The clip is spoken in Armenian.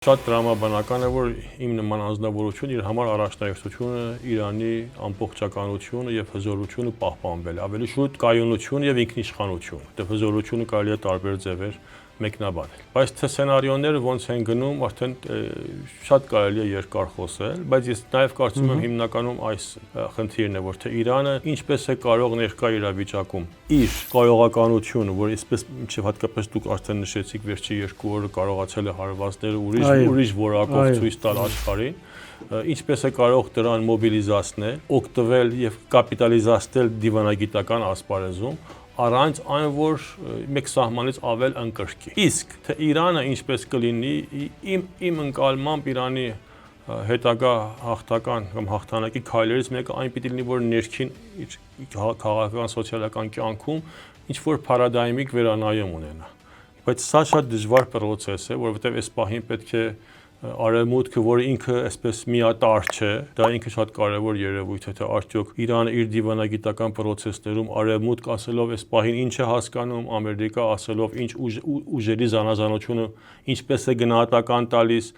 Շատ տրամաբանական է, որ իմ նման անձնավորություն իր համար առաջնահերթությունը Իրանի ամբողջականությունը եւ հզորությունը պահպանվել, ավելի շուտ կայունություն եւ ինքնիշխանություն, որտեղ հզորությունը կարելի է տարբեր ձևեր մեկնաբանել։ Բայց թե սցենարիոները ոնց են գնում, արդեն շատ կարելի է երկար խոսել, բայց ես նաեւ կարծում եմ հիմնականում այս խնդիրն է, որ թե Իրանը ինչպես է կարող ներկա իրավիճակում իր կարողականությունը, որ այսպես մինչև հատկապես դուք արդեն նշեցիք վերջի 2 օրը կարողացել է հարվածները ուրիշ որակով ցույց տալ աշխարհին, ինչպես է կարող դրան մոբիլիզացնել, օգտվել եւ կապիտալիզացնել դիվանագիտական ասպարեզում առանց այն որ մեկ սահմանից ավել ընկրկի։ Իսկ թե Իրանը ինչպես կլինի, իմ ընկալմամբ Իրանի հետագա հաղթական կամ հաղթանակի քայլերից մեկը այն պիտի լինի, որ ներքին իր քաղաքական սոցիալական կյանքում ինչ որ փարադայմիկ վերանայում ունենա։ Բայց սա շատ դժվար process է, որովհետև այս պահին պետք է արևմուտքը, որը ինքը այսպես միատար չէ, դա ինքը շատ կարևոր երևույթ է, թե արդյոք Իրանը իր դիվանագիտական process-ներում արևմուտք ասելով այս պահին ինչ է հասկանում, Ամերիկա ասելով ինչ ուժերի զանազանությունը ինչպես է գնահատական տալիս։